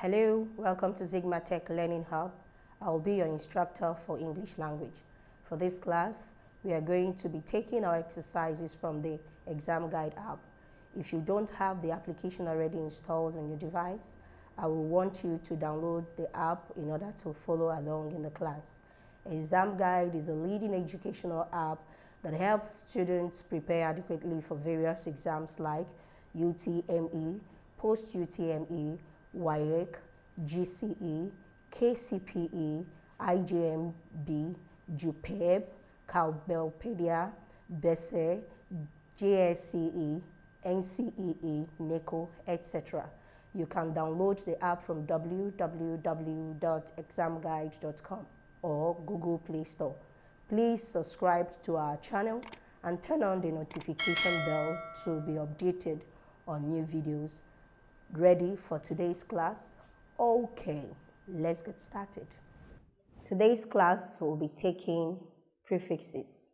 Hello, welcome to Zigmatech Learning Hub. I'll be your instructor for English language. For this class, we are going to be taking our exercises from the ExamGuide app. If you don't have the application already installed on your device, I will want you to download the app in order to follow along in the class. ExamGuide is a leading educational app that helps students prepare adequately for various exams like UTME, post-UTME, WEAC, GCE, KCPE, IJMB, JUPEB, Cowbellpedia, BESE, JSCE, NCEE, NECO, etc. You can download the app from www.examguide.com or Google Play Store. Please subscribe to our channel and turn on the notification bell to be updated on new videos. Ready for today's class? Okay, let's get started. Today's class will be taking prefixes.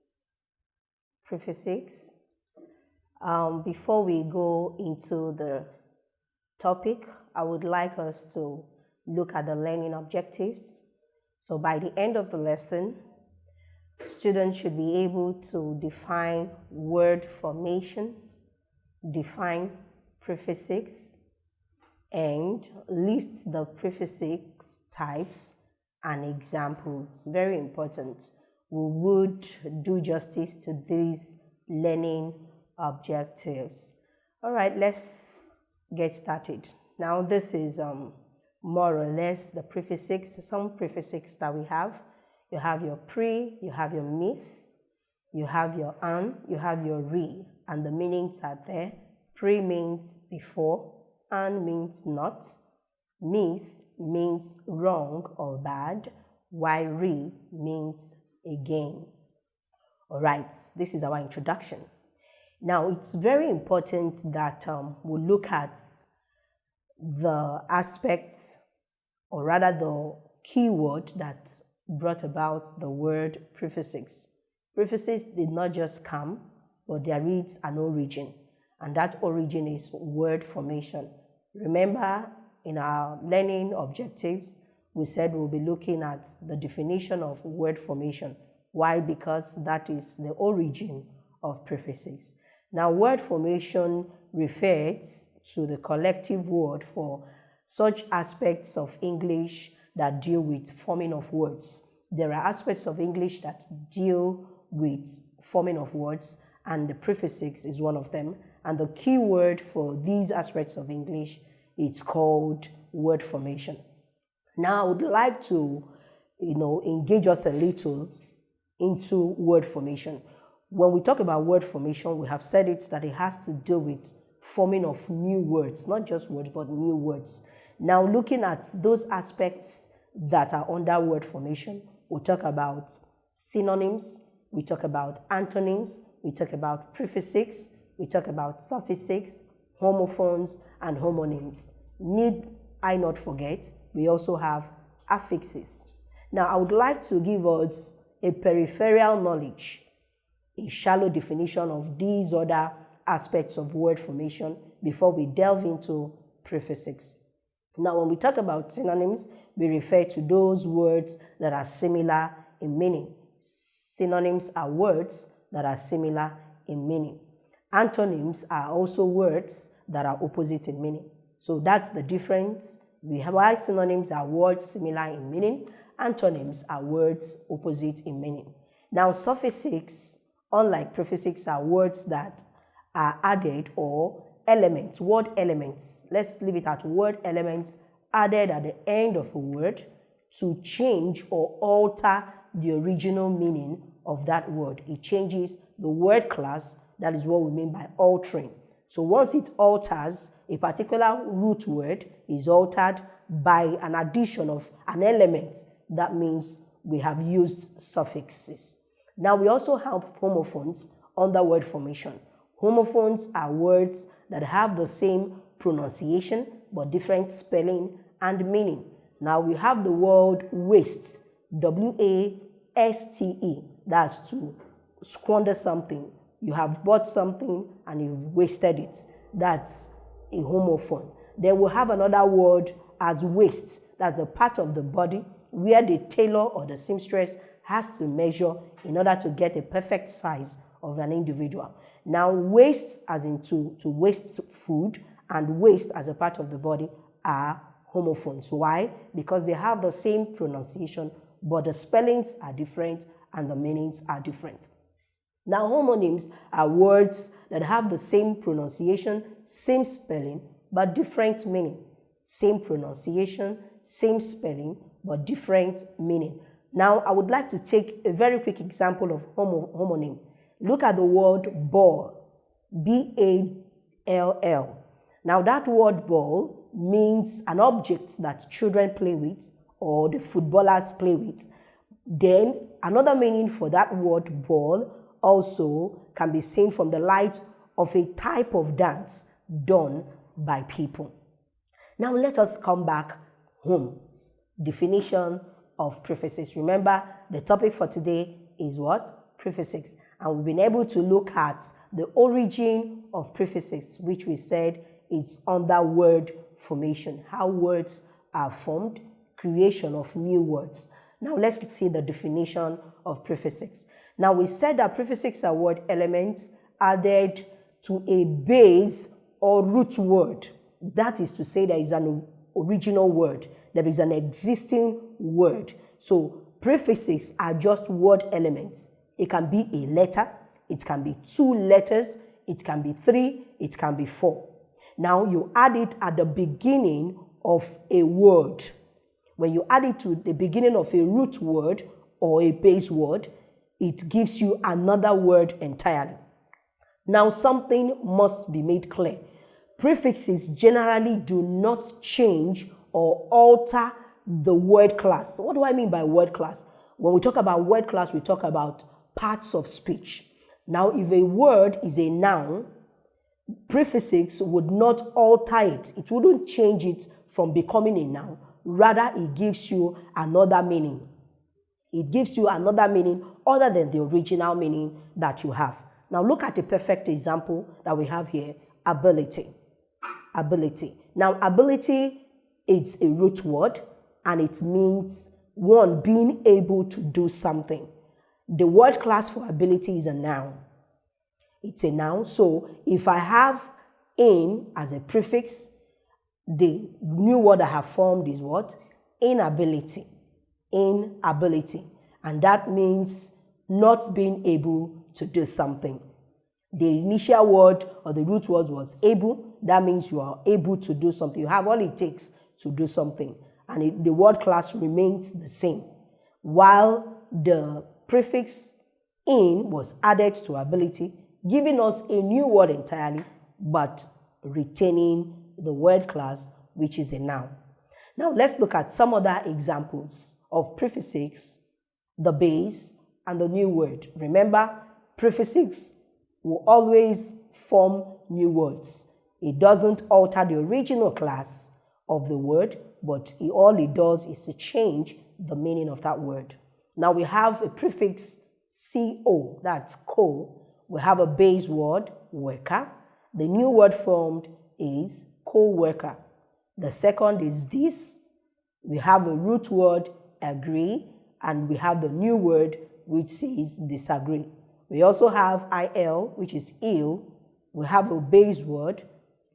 Prefixes. Before we go into the topic, I would like us to look at the learning objectives. So by the end of the lesson, students should be able to define word formation, define prefixes, and list the prefix types and examples. Very important. We would do justice to these learning objectives. All right, let's get started. Now this is more or less the prefixes, some prefixes that we have. You have your pre, you have your miss, you have your an, you have your re, and the meanings are there. Pre means before, an means not, miss means wrong or bad, while re means again. All right, this is our introduction. Now, it's very important that we look at the aspects, or rather the keyword that brought about the word prefixes. Prefixes did not just come, but there is an origin, and that origin is word formation. Remember, in our learning objectives, we said we'll be looking at the definition of word formation. Why? Because that is the origin of prefixes. Now, word formation refers to the collective word for such aspects of English that deal with forming of words. There are aspects of English that deal with forming of words, and the prefixes is one of them. And the key word for these aspects of English, it's called word formation. Now, I would like to, engage us a little into word formation. When we talk about word formation, we have said it that it has to do with forming of new words, not just words, but new words. Now, looking at those aspects that are under word formation, we'll talk about synonyms, we talk about antonyms, we talk about prefixes, we talk about suffixes, homophones, and homonyms. Need I not forget, we also have affixes. Now, I would like to give us a peripheral knowledge, a shallow definition of these other aspects of word formation before we delve into prefixes. Now, when we talk about synonyms, we refer to those words that are similar in meaning. Synonyms are words that are similar in meaning. Antonyms are also words that are opposite in meaning. So that's the difference. Why synonyms are words similar in meaning, antonyms are words opposite in meaning. Now, suffixes, unlike prefixes, are words that are added or elements, word elements. Let's leave it at word elements added at the end of a word to change or alter the original meaning of that word. It changes the word class. That is what we mean by altering. So once it alters, a particular root word is altered by an addition of an element. That means we have used suffixes. Now, we also have homophones under word formation. Homophones are words that have the same pronunciation but different spelling and meaning. Now, we have the word waste, W-A-S-T-E. That's to squander something. You have bought something and you've wasted it. That's a homophone. Then we have another word as waist. That's a part of the body where the tailor or the seamstress has to measure in order to get a perfect size of an individual. Now, waist as in to waste food and waist as a part of the body are homophones. Why? Because they have the same pronunciation, but the spellings are different and the meanings are different. Now, homonyms are words that have the same pronunciation, same spelling, but different meaning. Same pronunciation, same spelling, but different meaning. Now, I would like to take a very quick example of homonym. Look at the word ball, B-A-L-L. Now, that word ball means an object that children play with or the footballers play with. Then, another meaning for that word ball also can be seen from the light of a type of dance done by people. Now let us come back home. Definition of prefixes. Remember, the topic for today is what? Prefixes. And we've been able to look at the origin of prefixes, which we said is under word formation, how words are formed, creation of new words. Now let's see the definition of prefixes. Now we said that prefixes are word elements added to a base or root word. That is to say there is an original word. There is an existing word. So prefixes are just word elements. It can be a letter. It can be 2 letters. It can be 3. It can be 4. Now you add it at the beginning of a word. When you add it to the beginning of a root word or a base word, it gives you another word entirely. Now, something must be made clear. Prefixes generally do not change or alter the word class. What do I mean by word class? When we talk about word class, we talk about parts of speech. Now, if a word is a noun, prefixes would not alter it. It wouldn't change it from becoming a noun. Rather, it gives you another meaning. It gives you another meaning other than the original meaning that you have. Now, look at a perfect example that we have here, ability. Ability. Now, ability is a root word, and it means one being able to do something. The word class for ability is a noun. It's a noun. So, if I have in as a prefix, the new word I have formed is what? Inability. Inability. And that means not being able to do something. The initial word or the root word was able. That means you are able to do something. You have all it takes to do something. And the word class remains the same. While the prefix in was added to ability, giving us a new word entirely, but retaining the word class, which is a noun. Now let's look at some other examples of prefixes, the base, and the new word. Remember, prefixes will always form new words. It doesn't alter the original class of the word, but all it does is to change the meaning of that word. Now we have a prefix co, that's co. We have a base word, worker. The new word formed is co-worker. The second is this. We have a root word, agree, and we have the new word, which says disagree. We also have il, which is ill. We have a base word,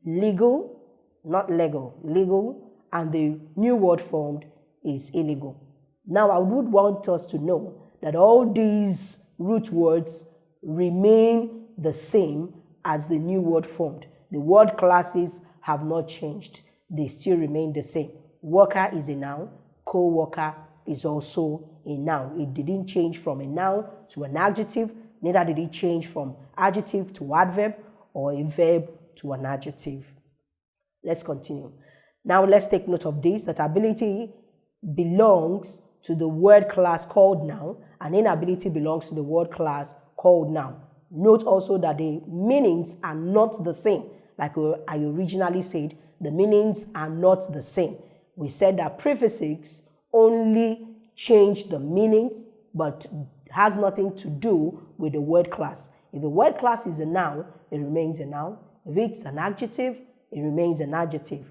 legal, not legal, legal, and the new word formed is illegal. Now, I would want us to know that all these root words remain the same as the new word formed. The word classes have not changed. They still remain the same. Worker is a noun. Co-worker is also a noun. It didn't change from a noun to an adjective. Neither did it change from adjective to adverb or a verb to an adjective. Let's continue. Now let's take note of this, that ability belongs to the word class called noun, and inability belongs to the word class called noun. Note also that the meanings are not the same. Like I originally said, the meanings are not the same. We said that prefixes only change the meanings, but has nothing to do with the word class. If the word class is a noun, it remains a noun. If it's an adjective, it remains an adjective.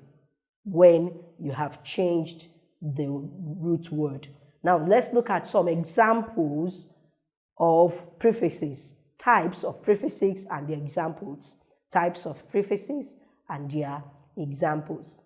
When you have changed the root word. Now let's look at some examples of prefixes, types of prefixes and their examples, types of prefixes and their examples.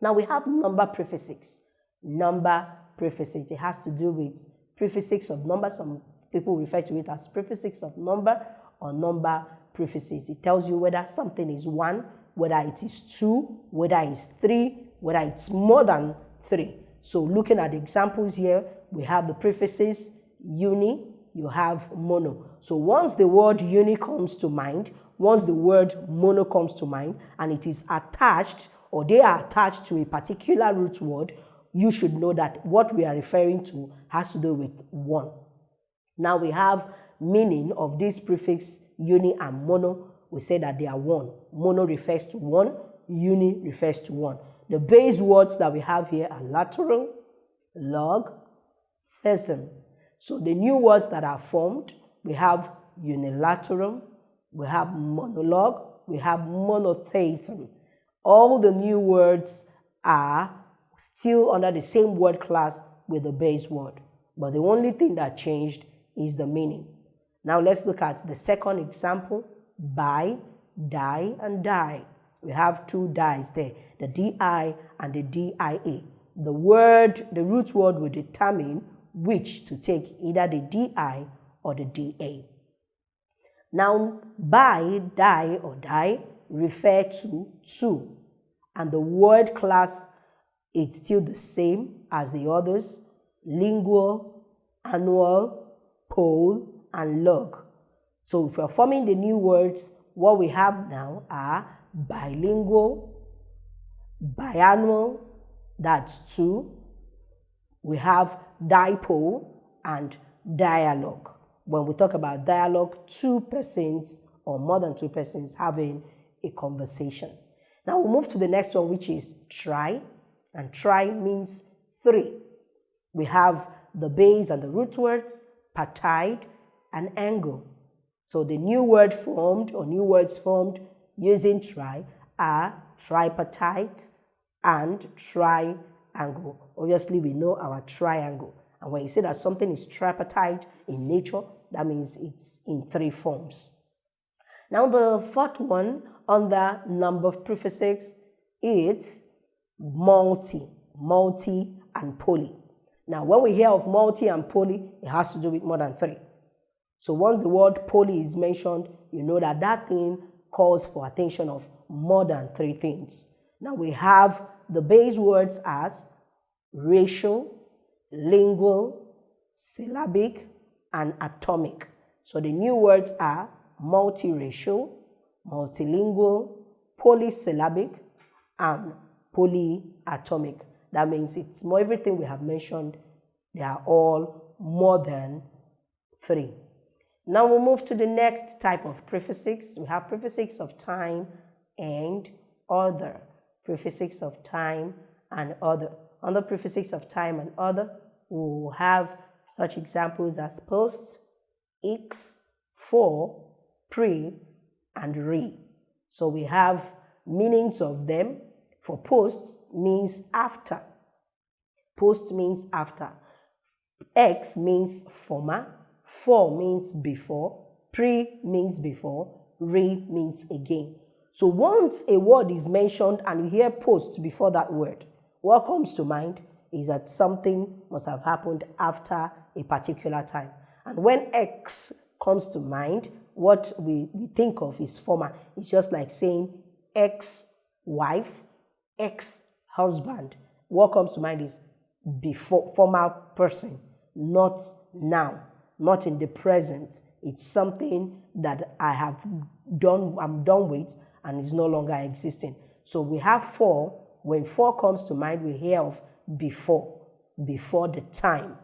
Now we have number prefixes. Number prefixes, it has to do with prefixes of number. Some people refer to it as prefixes of number or number prefixes. It tells you whether something is 1, whether it is 2, whether it's 3, whether it's more than 3. So looking at the examples here, we have the prefixes uni, you have mono. So once the word uni comes to mind, once the word mono comes to mind, and it is attached or they are attached to a particular root word, you should know that what we are referring to has to do with 1. Now we have meaning of this prefix uni and mono. We say that they are 1. Mono refers to 1, uni refers to 1. The base words that we have here are lateral, log, theism. So the new words that are formed, we have unilateral, we have monologue, we have monotheism. All the new words are still under the same word class with the base word. But the only thing that changed is the meaning. Now let's look at the second example, buy, die, and die. We have 2 dies there, the DI and the DIA. The root word will determine which to take, either the DI or the DA. Now, buy, die, or die refer to 2, and the word class is still the same as the others: lingual, annual, pole, and log. So if we're forming the new words, what we have now are bilingual, biannual, that's 2. We have dipole and dialogue. When we talk about dialogue, 2 persons or more than 2 persons having a conversation. Now we'll move to the next one, which is try, and try means 3. We have the base and the root words, partite and angle. So the new word formed or new words formed using try are tripartite and triangle. Obviously, we know our triangle. And when you say that something is tripartite in nature, that means it's in 3 forms. Now, the 4th one under number of prefixes is multi and poly. Now, when we hear of multi and poly, it has to do with more than 3. So once the word poly is mentioned, you know that that thing calls for attention of more than 3 things. Now we have the base words as racial, lingual, syllabic, and atomic. So the new words are multiracial, multilingual, polysyllabic, and polyatomic. That means it's more everything we have mentioned, they are all more than 3. Now we'll move to the next type of prefixes. We have prefixes of time and other. Prefixes of time and other. Under prefixes of time and other, we'll have such examples as post, ex, for, pre, and re. So we have meanings of them. For post means after. Post means after. Ex means former. For means before. Pre means before. Re means again. So once a word is mentioned and you hear post before that word, what comes to mind is that something must have happened after a particular time. And when ex comes to mind, what we think of is former. It's just like saying ex-wife, ex-husband. What comes to mind is before, former person, not now, not in the present. It's something that I'm done with and is no longer existing. So we have for. When for comes to mind, we hear of before the time.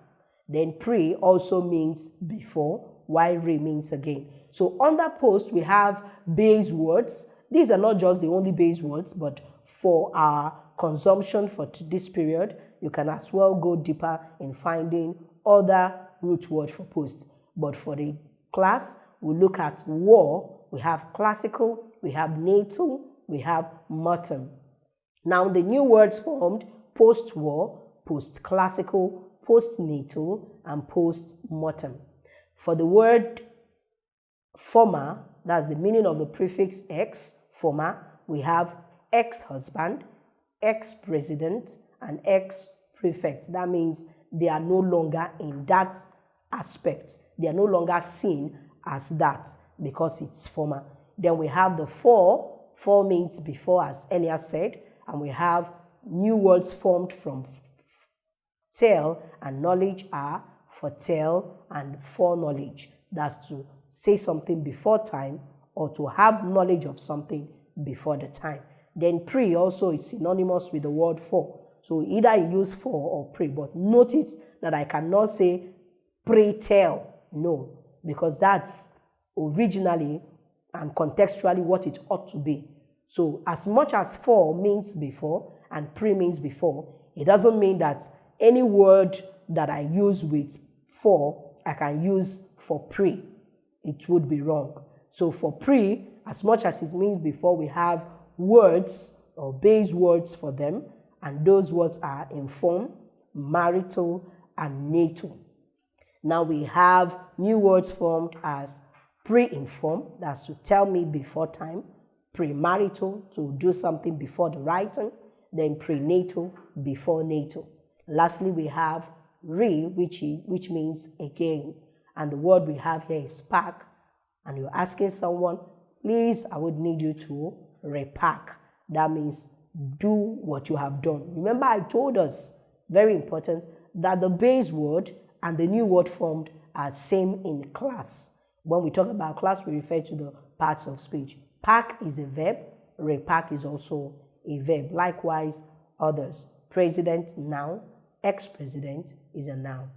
Then pre also means before, while re means again. So under post, we have base words. These are not just the only base words, but for our consumption for this period, you can as well go deeper in finding other root words for post. But for the class, we look at war, we have classical, we have natal, we have modern. Now the new words formed, post-war, post-classical, post-natal, and post-mortem. For the word former, that's the meaning of the prefix ex, former, we have ex-husband, ex-president, and ex-prefect. That means they are no longer in that aspect. They are no longer seen as that because it's former. Then we have the for. For means before, as earlier said, and we have new words formed from tell and knowledge are foretell and foreknowledge. That's to say something before time or to have knowledge of something before the time. Then pre also is synonymous with the word for. So either I use for or pre, but notice that I cannot say pre-tell. No, because that's originally and contextually what it ought to be. So as much as for means before and pre means before, it doesn't mean that any word that I use with for, I can use for pre. It would be wrong. So for pre, as much as it means before, we have words or base words for them, and those words are inform, marital, and natal. Now we have new words formed as pre-inform, that's to tell me before time, premarital, to do something before the writing, then prenatal, before natal. Lastly, we have which means again, and the word we have here is pack, and you're asking someone, please, I would need you to repack. That means do what you have done. Remember, I told us, very important, that the base word and the new word formed are same in class. When we talk about class, we refer to the parts of speech. Pack is a verb, repack is also a verb. Likewise, others. President, noun. Ex-president is a noun.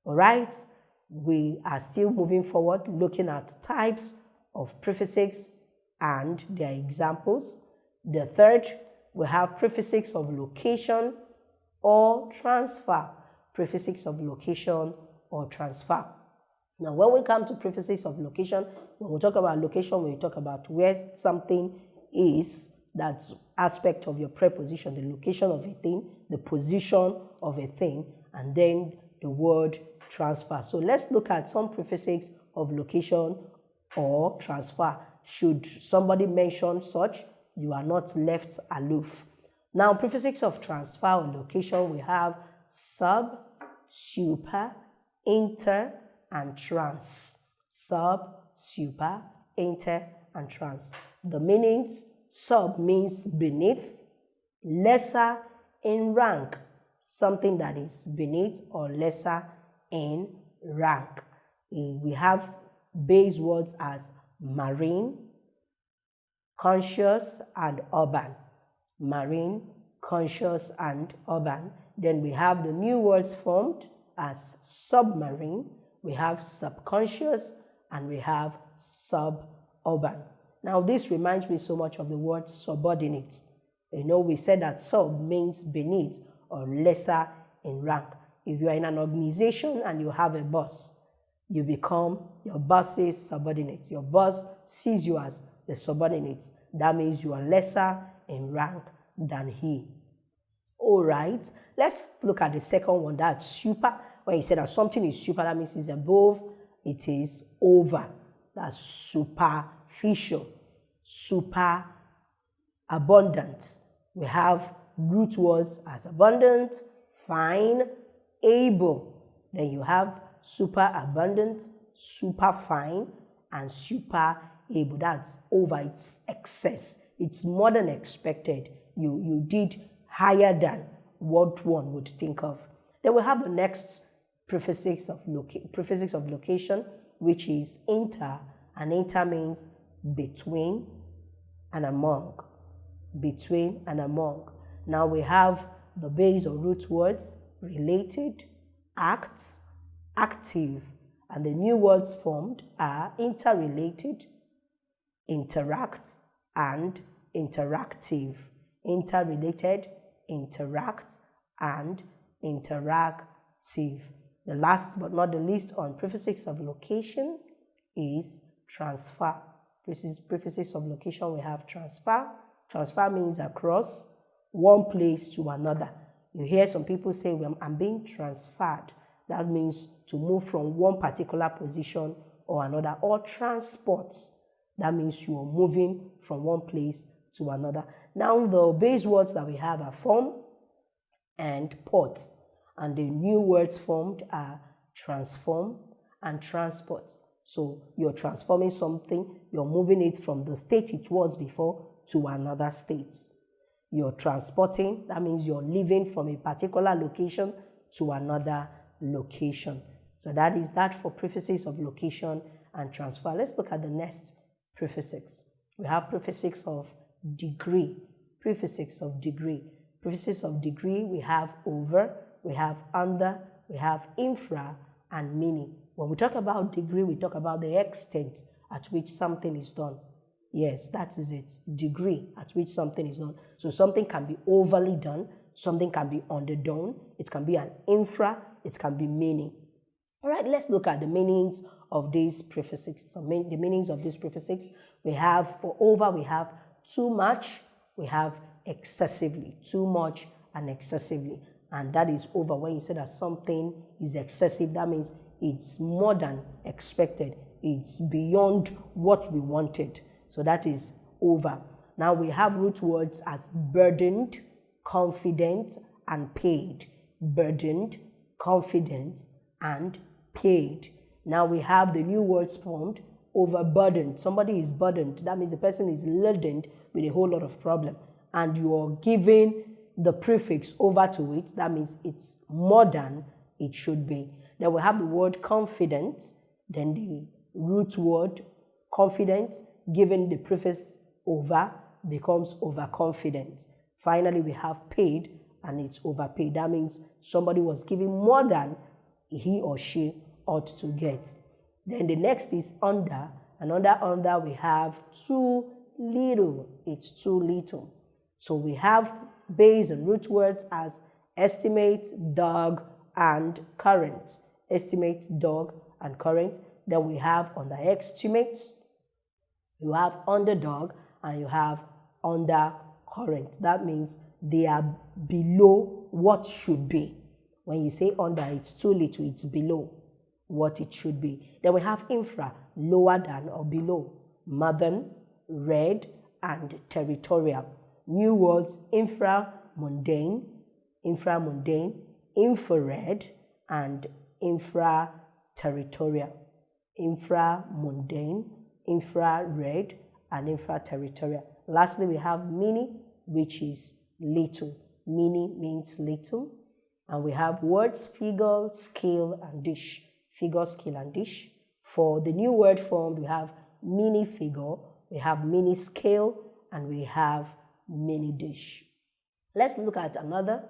All right, we are still moving forward, looking at types of prefixes and their examples. The third, we have prefixes of location or transfer. Prefixes of location or transfer. Now, when we come to prefixes of location, when we talk about location, we talk about where something is, that's aspect of your preposition, the location of a thing, the position of a thing, and then the word transfer. So let's look at some prefixes of location or transfer. Should somebody mention such, you are not left aloof. Now, prefixes of transfer or location, we have sub, super, inter, and trans. Sub, super, inter, and trans. The meanings: sub means beneath, lesser in rank, something that is beneath or lesser in rank. We have base words as marine, conscious, and urban. Marine, conscious, and urban. Then we have the new words formed as submarine, we have subconscious, and we have suburban. Now, this reminds me so much of the word subordinate. You know, we said that sub means beneath or lesser in rank. If you are in an organization and you have a boss, you become your boss's subordinate. Your boss sees you as the subordinate. That means you are lesser in rank than he. All right, let's look at the second one, that's super. When you say that something is super, that means it's above, it is over. That's superficial, super abundant. We have root words as abundant, fine, able. Then you have super abundant, super fine, and super able. That's over, it's excess. It's more than expected. You did higher than what one would think of. Then we have the next prefixes of location, which is inter, and inter means between and among. Between and among. Now we have the base or root words related, acts, active, and the new words formed are interrelated, interact, and interactive. Interrelated, interact, and interactive. The last but not the least on prefixes of location is transfer. Prefixes of location, we have transfer. Transfer means across one place to another. You hear some people say, well, I'm being transferred. That means to move from one particular position or another. Or transport. That means you are moving from one place to another. Now, the base words that we have are form and port. And the new words formed are transform and transport. So you're transforming something, you're moving it from the state it was before to another state. You're transporting, that means you're leaving from a particular location to another location. So that is that for prefixes of location and transfer. Let's look at the next prefixes. We have prefixes of degree. Prefixes of degree. Prefixes of degree, we have over, we have under, we have infra, and mini. When we talk about degree, we talk about the extent at which something is done. Yes, that is it. Degree at which something is done. So something can be overly done, something can be underdone, it can be an infra, it can be mini. All right, let's look at the meanings of these prefixes. So the meanings of these prefixes, we have for over, we have too much, we have excessively, too much and excessively. And that is over. When you say that something is excessive, that means it's more than expected. It's beyond what we wanted. So that is over. Now we have root words as burdened, confident, and paid. Burdened, confident, and paid. Now we have the new words formed, overburdened. Somebody is burdened. That means the person is laden with a whole lot of problem. And you are giving the prefix over to it. That means it's more than it should be. Then we have the word confident. Then the root word confident, given the prefix over, becomes overconfident. Finally, we have paid, and it's overpaid. That means somebody was giving more than he or she ought to get. Then the next is under, and under we have too little. It's too little. So we have base and root words as estimate, dog, and current. Estimate, dog, and current. Then we have underestimate, you have underdog, and you have undercurrent. That means they are below what should be. When you say under, it's too little, it's below what it should be. Then we have infra, lower than or below. Modern, red, and territorial. New words, inframundane, infrared, and infra-territorial. Inframundane, infrared, and infra-territorial. Lastly, we have mini, which is little. Mini means little. And we have words, figure, scale, and dish. Figure, scale, and dish. For the new word formed, we have mini figure, we have mini scale, and we have mini dish. Let's look at another.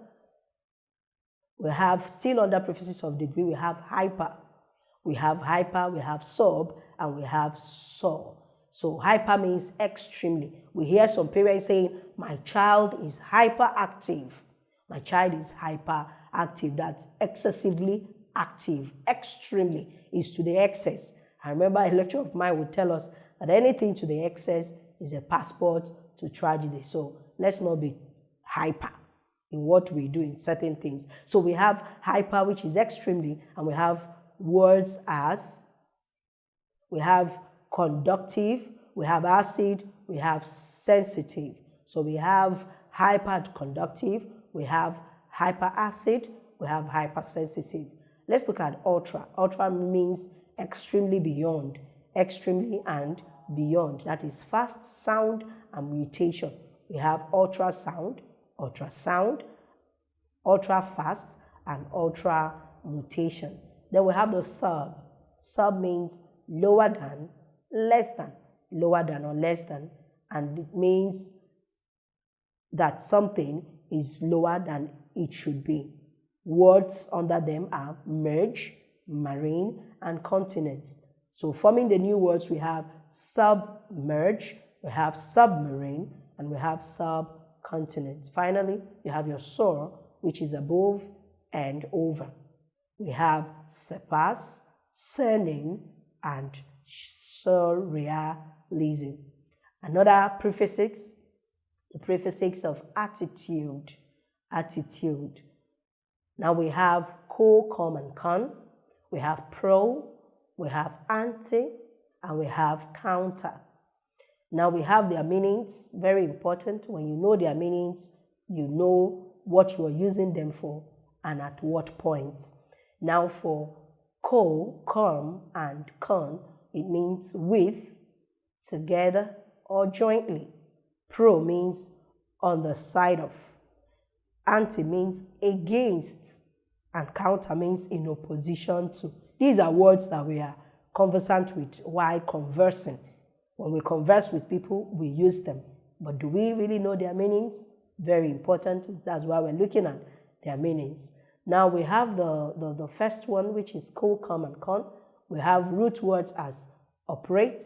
We have still under prefixes of degree, we have hyper. We have hyper, we have sub, and we have so. So hyper means extremely. We hear some parents saying, my child is hyperactive. My child is hyperactive. That's excessively active. Extremely is to the excess. I remember a lecturer of mine would tell us that anything to the excess is a passport to tragedy. So let's not be hyper in what we do in certain things. So we have hyper, which is extremely, and we have words as, we have conductive, we have acid, we have sensitive. So we have hyperconductive, we have hyperacid, we have hypersensitive. Let's look at ultra. Ultra means extremely beyond, extremely and beyond. That is fast, sound, and mutation. We have ultrasound, ultrasound, ultra fast, and ultra mutation. Then we have the sub. Sub means lower than, less than, lower than or less than, and it means that something is lower than it should be. Words under them are merge, marine, and continent. So forming the new words, we have submerge, we have submarine, and we have subcontinent. Finally, you have your sur, which is above and over. We have surpass, surname, and surrealism. Another prefix, the prefix of attitude. Attitude. Now we have co, com, and con. We have pro, we have anti, and we have counter. Now we have their meanings, very important. When you know their meanings, you know what you are using them for and at what point. Now for co, com, and con, it means with, together, or jointly. Pro means on the side of. Anti means against, and counter means in opposition to. These are words that we are conversant with while conversing. When we converse with people, we use them. But do we really know their meanings? Very important. That's why we're looking at their meanings. Now we have the first one, which is co, com, and con. We have root words as operate,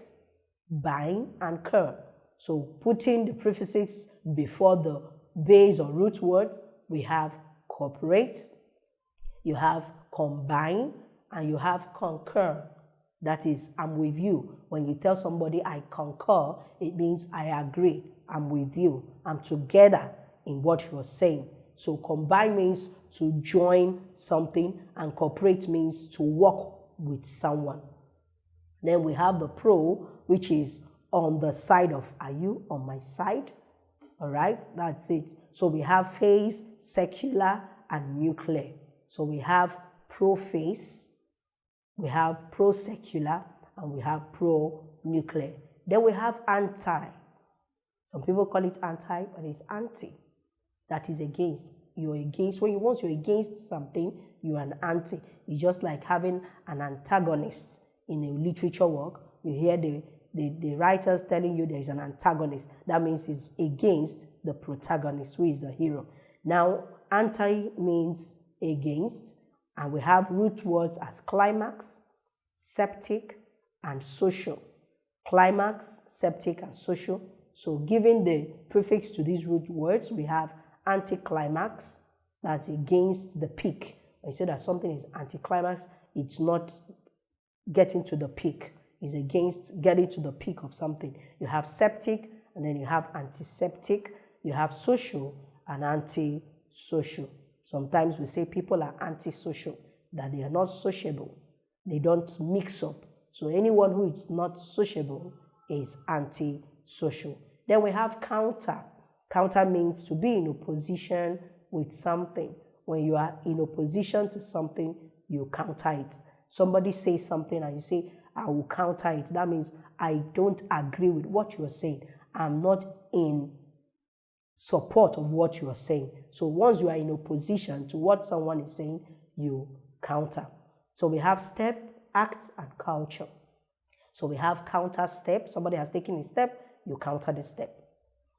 bind, and cur. So putting the prefixes before the base or root words, we have cooperate, you have combine, and you have concur. That is, I'm with you. When you tell somebody I concur, it means I agree. I'm with you. I'm together in what you're saying. So combine means to join something, and cooperate means to work with someone. Then we have the pro, which is on the side of, are you on my side? All right, that's it. So we have phase, secular, and nuclear. So we have pro-phase, we have pro-secular, and we have pro-nuclear. Then we have anti. Some people call it anti, but it's anti. That is against. You're against. Once you're against something, you're an anti. It's just like having an antagonist in a literature work. You hear the writers telling you there is an antagonist. That means it's against the protagonist, who is the hero. Now, anti means against, and we have root words as climax, septic, and social. Climax, septic, and social. So giving the prefix to these root words, we have anticlimax, that's against the peak. When you say that something is anticlimax, it's not getting to the peak. Is against getting to the peak of something. You have septic, and then you have antiseptic, you have social and anti-social. Sometimes we say people are antisocial, that they are not sociable. They don't mix up. So anyone who is not sociable is anti-social. Then we have counter. Counter means to be in opposition with something. When you are in opposition to something, you counter it. Somebody says something and you say, I will counter it. That means I don't agree with what you are saying. I'm not in support of what you are saying. So once you are in opposition to what someone is saying, you counter. So we have step, act, and culture. So we have counter step. Somebody has taken a step, you counter the step.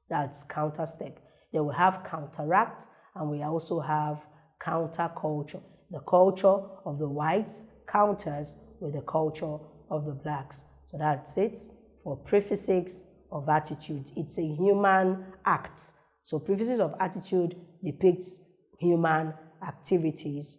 That's counter step. Then we have counteract, and we also have counter culture. The culture of the whites counters with the culture of the blacks. So that's it for prefixes of attitude. It's a human act. So prefixes of attitude depicts human activities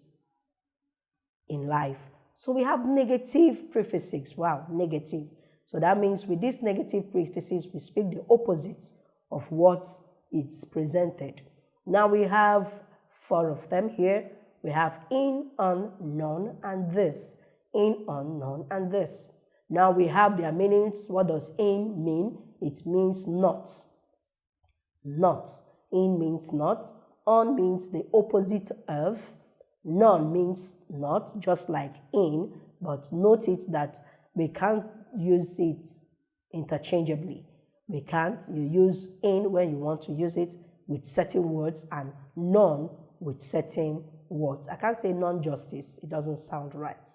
in life. So we have negative prefixes. Wow, negative. So that means with these negative prefixes, we speak the opposite of what it's presented. Now we have 4 of them here. We have in, on, none, and this. In, on, none, and this. Now we have their meanings. What does in mean? It means not. Not. In means not. On means the opposite of. None means not, just like in, but note it that we can't use it interchangeably. We can't. You use in when you want to use it with certain words and none with certain words. I can't say non-justice. It doesn't sound right.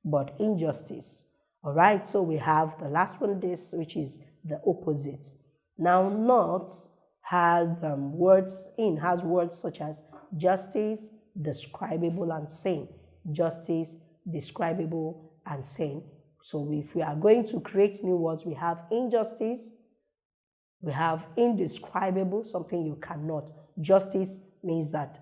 But injustice. All right, so we have the last one, this, which is the opposite. Now, not has words, in has words such as justice, describable, and sane. Justice, describable, and sane. So if we are going to create new words, we have injustice, we have indescribable, something you cannot. Justice means that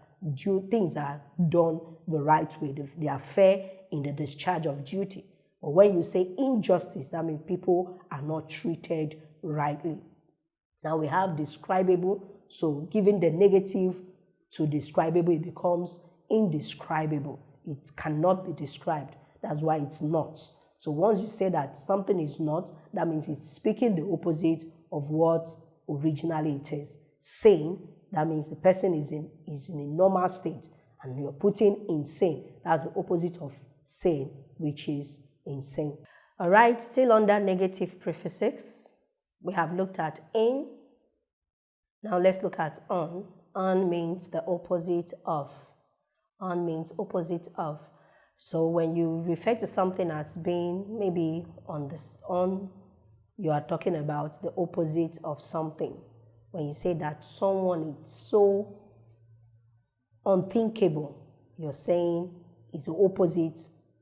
things are done the right way. They are fair in the discharge of duty. But when you say injustice, that means people are not treated rightly. Now we have describable. So giving the negative to describable, it becomes indescribable. It cannot be described. That's why it's not. So once you say that something is not, that means it's speaking the opposite of what originally it is. Sane, that means the person is in a normal state, and you're putting insane. That's the opposite of sane, which is insane. All right, still under negative prefixes, we have looked at in. Now let's look at on. On means the opposite of. On means opposite of. So when you refer to something as being maybe on, you are talking about the opposite of something. When you say that someone is so unthinkable, you're saying it's the opposite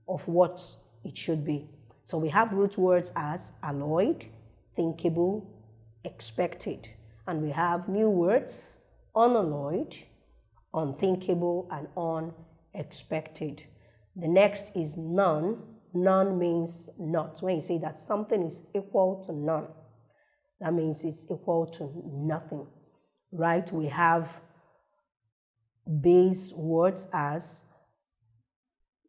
of what it should be. So we have root words as alloyed, thinkable, expected. And we have new words, unalloyed, unthinkable, and unexpected. The next is none. None means not. When you say that something is equal to none, that means it's equal to nothing, right? We have base words as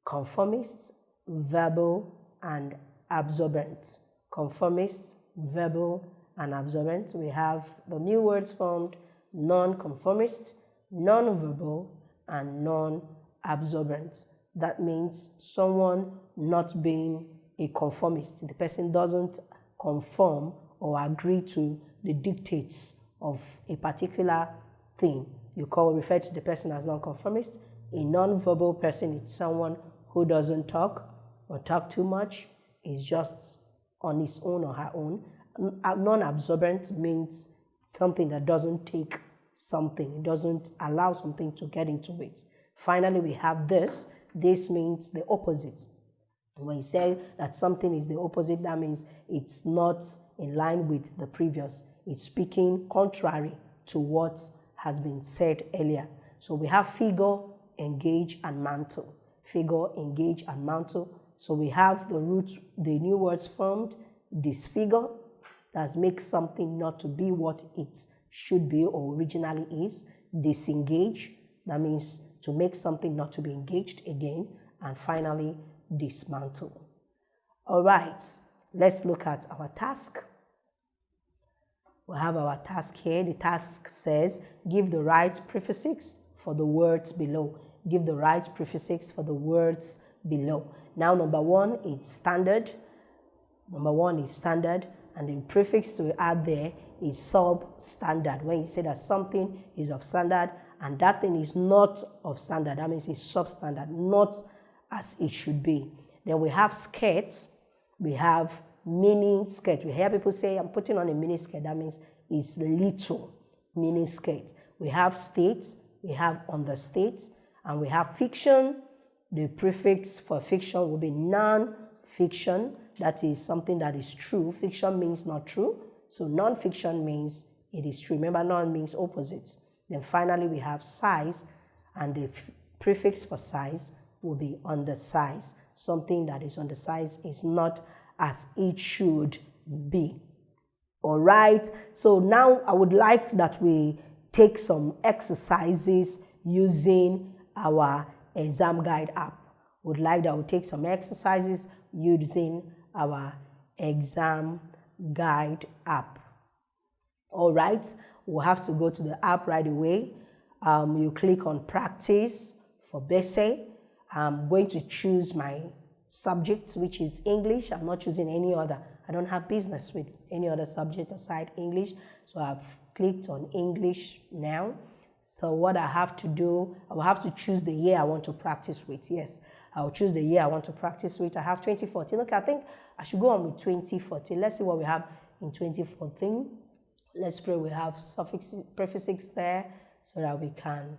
conformist, verbal, and absorbent. Conformist, verbal, and absorbent. We have the new words formed non-conformist, non-verbal, and non-absorbent. That means someone not being a conformist. The person doesn't conform or agree to the dictates of a particular thing. You refer to the person as non-conformist. A non-verbal person is someone who doesn't talk or talk too much, is just on his own or her own. Non-absorbent means something that doesn't take something. It doesn't allow something to get into it. Finally, we have this. This means the opposite. When you say that something is the opposite, that means it's not in line with the previous. It's speaking contrary to what has been said earlier. So we have figure, engage, and mantle. Figure, engage, and mantle. So we have the roots, the new words formed, disfigure, that makes something not to be what it should be or originally is. Disengage, that means to make something not to be engaged again. And finally, dismantle. All right, let's look at our task. We have our task here. The task says, give the right prefixes for the words below. Give the right prefixes for the words below. Now, number one is standard. Number one is standard, and the prefix to add there is substandard. When you say that something is of standard and that thing is not of standard, that means it's substandard, not as it should be. Then we have skirts. We have mini skirt. We hear people say, I'm putting on a mini skirt. That means it's little mini skirt. We have states. We have understates. And we have fiction. The prefix for fiction will be non-fiction. That is something that is true. Fiction means not true. So non-fiction means it is true. Remember, non means opposite. Then finally, we have size. And the prefix for size will be undersize. Something that is undersized is not as it should be. All right. So now I would like that we take some exercises using our ExamGuide app. Would like that we take some exercises using our ExamGuide app. All right. We'll have to go to the app right away. You click on practice for basic. I'm going to choose my subject, which is English. I'm not choosing any other. I don't have business with any other subject aside English. So I've clicked on English now. So what I have to do, I will have to choose the year I want to practice with. Yes, I'll choose the year I want to practice with. I have 2014. Okay, I think I should go on with 2014. Let's see what we have in 2014. Let's pray we have suffixes, prefixes there so that we can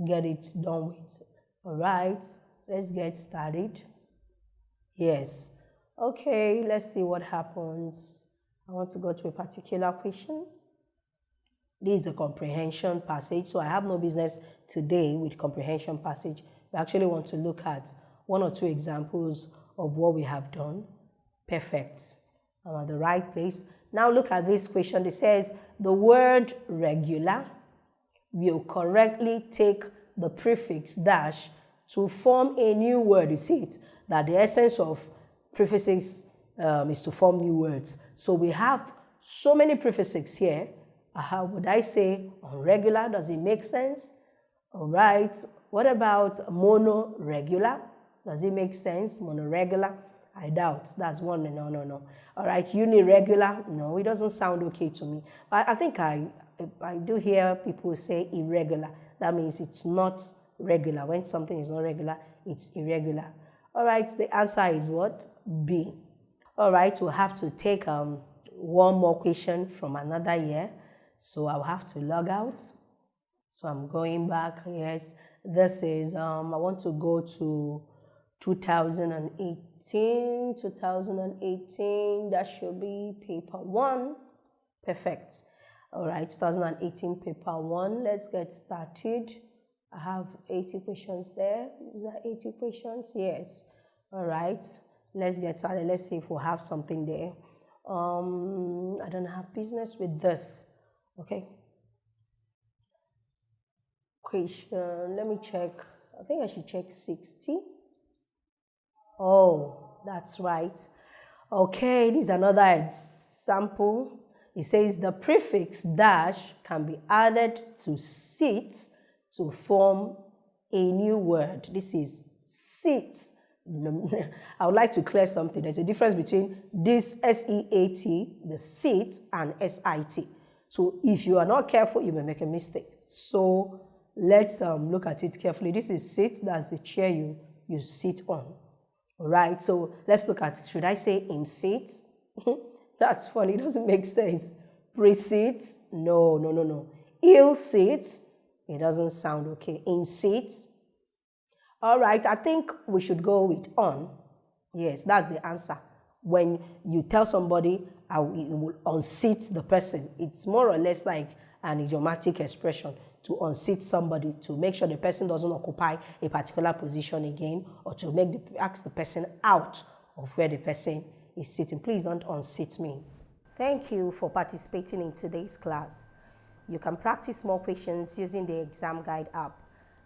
get it done with. All right, let's get started. Yes. Okay, let's see what happens. I want to go to a particular question. This is a comprehension passage, so I have no business today with comprehension passage. We actually want to look at one or two examples of what we have done. Perfect. I'm at the right place. Now look at this question. It says, the word regular will correctly take the prefix dash to form a new word. You see it? That the essence of prefixes is to form new words. So we have so many prefixes here. How would I say unregular? Does it make sense? All right. What about monoregular? Does it make sense? Monoregular? I doubt. That's one. No. All right. Uniregular? No, it doesn't sound okay to me. But I think I do hear people say irregular. That means it's not regular. When something is not regular, it's irregular. All right. The answer is what? B. All right. We'll have to take one more question from another year. So I'll have to log out. So I'm going back. Yes. This is, I want to go to 2018. 2018, that should be paper 1. Perfect. All right, 2018 paper 1. Let's get started. I have 80 questions there. Is that 80 questions? Yes. All right. Let's get started. Let's see if we'll have something there. I don't have business with this. Okay. Question. Let me check. I think I should check 60. Oh, that's right. Okay, this is another example. It says the prefix dash can be added to sit to form a new word. This is sit. I would like to clear something. There's a difference between this SEAT, the sit, and SIT. So if you are not careful, you may make a mistake. So let's look at it carefully. This is sit. That's the chair you sit on. All right. So let's look at, should I say in sit? That's funny. It doesn't make sense. Pre-sit? No. Ill sit? It doesn't sound okay. In sit? All right. I think we should go with on. Yes, that's the answer. When you tell somebody, it will unseat the person. It's more or less like an idiomatic expression to unseat somebody, to make sure the person doesn't occupy a particular position again, or to ask the person out of where the person is sitting. Please don't unseat me. Thank you for participating in today's class. You can practice more questions using the ExamGuide app.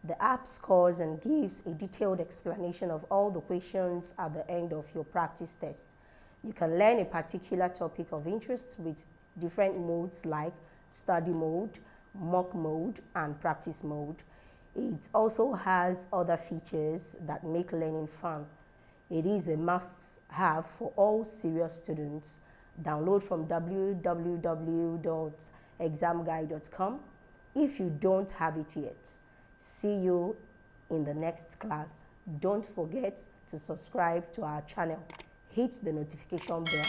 The app scores and gives a detailed explanation of all the questions at the end of your practice test. You can learn a particular topic of interest with different modes like study mode, mock mode, and practice mode. It also has other features that make learning fun. It is a must-have for all serious students. Download from www.examguide.com if you don't have it yet. See you in the next class. Don't forget to subscribe to our channel, hit the notification bell,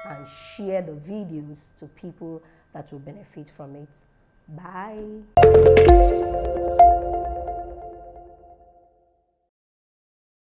and share the videos to people that will benefit from it. Bye.